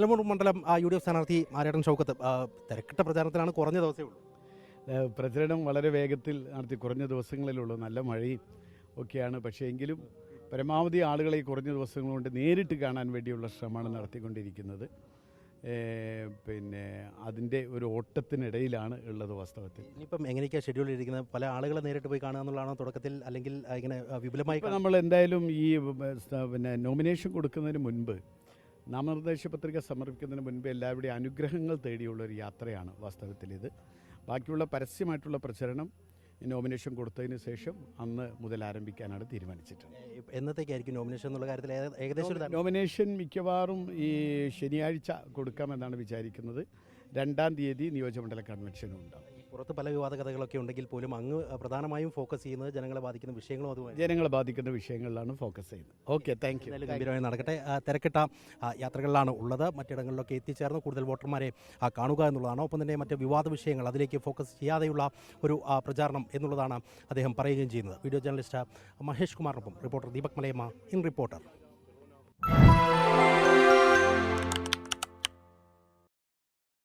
നിലമ്പൂർ മണ്ഡലം UDF സ്ഥാനാർത്ഥി ആര്യാടൻ ഷൗക്കത്ത് തിരക്കിട്ട പ്രചാരണത്തിലാണ്, കുറഞ്ഞ ദിവസമേ ഉള്ളൂ. പ്രചരണം വളരെ വേഗത്തിൽ നടത്തി, കുറഞ്ഞ ദിവസങ്ങളിലുള്ളൂ, നല്ല മഴയും ഒക്കെയാണ്. പക്ഷേ എങ്കിലും പരമാവധി ആളുകളെ ഈ കുറഞ്ഞ ദിവസങ്ങൾ കൊണ്ട് നേരിട്ട് കാണാൻ വേണ്ടിയുള്ള ശ്രമമാണ് നടത്തിക്കൊണ്ടിരിക്കുന്നത്. പിന്നെ അതിൻ്റെ ഒരു ഓട്ടത്തിനിടയിലാണ് ഉള്ളത് വാസ്തവത്തിൽ. ഇനിയിപ്പം എങ്ങനെയൊക്കെയാണ് ഷെഡ്യൂൾ ചെയ്തിരിക്കുന്നത്? പല ആളുകളെ നേരിട്ട് പോയി കാണുക എന്നുള്ളതാണോ തുടക്കത്തിൽ, അല്ലെങ്കിൽ ഇങ്ങനെ വിപുലമായി? നമ്മൾ എന്തായാലും ഈ നോമിനേഷൻ കൊടുക്കുന്നതിന് മുൻപ്, നാമനിർദ്ദേശ പത്രിക സമർപ്പിക്കുന്നതിന് മുൻപ് എല്ലാവരുടെയും അനുഗ്രഹങ്ങൾ തേടിയുള്ളൊരു യാത്രയാണ് വാസ്തവത്തിൽ ഇത്. ബാക്കിയുള്ള പരസ്യമായിട്ടുള്ള പ്രചരണം നോമിനേഷൻ കൊടുത്തതിന് ശേഷം അന്ന് മുതൽ ആരംഭിക്കാനാണ് തീരുമാനിച്ചിട്ടുള്ളത്. എന്നത്തേക്കായിരിക്കും നോമിനേഷൻ എന്നുള്ള കാര്യത്തിൽ ഏകദേശം? നോമിനേഷൻ മിക്കവാറും ഈ ശനിയാഴ്ച കൊടുക്കാമെന്നാണ് വിചാരിക്കുന്നത്. 2-ാം തീയതി നിയോജകമണ്ഡല കൺവെൻഷനും ഉണ്ടാകും. പുറത്ത് പല വിവാദ കഥകളൊക്കെ ഉണ്ടെങ്കിൽ പോലും അങ്ങ് പ്രധാനമായും ഫോക്കസ് ചെയ്യുന്നത് ജനങ്ങളെ ബാധിക്കുന്ന വിഷയങ്ങളും അതുമായി ജനങ്ങളെ ബാധിക്കുന്ന വിഷയങ്ങളിലാണ് ഫോക്കസ് ചെയ്യുന്നത്. Okay, thank you. ഗംഭീരമായി നടക്കട്ടെ. തിരക്കിട്ട യാത്രകളിലാണ് ഉള്ളത്. മറ്റിടങ്ങളിലൊക്കെ എത്തിച്ചേർന്ന് കൂടുതൽ വോട്ടർമാരെ കാണുക എന്നുള്ളതാണ്. ഒപ്പം തന്നെ മറ്റ് വിവാദ വിഷയങ്ങൾ അതിലേക്ക് ഫോക്കസ് ചെയ്യാതെയുള്ള ഒരു പ്രചാരണം എന്നുള്ളതാണ് അദ്ദേഹം പറയുകയും ചെയ്യുന്നത്. വീഡിയോ ജേർണലിസ്റ്റ് മഹേഷ് കുമാറിനൊപ്പം reporter Deepak Malayamma, in reporter.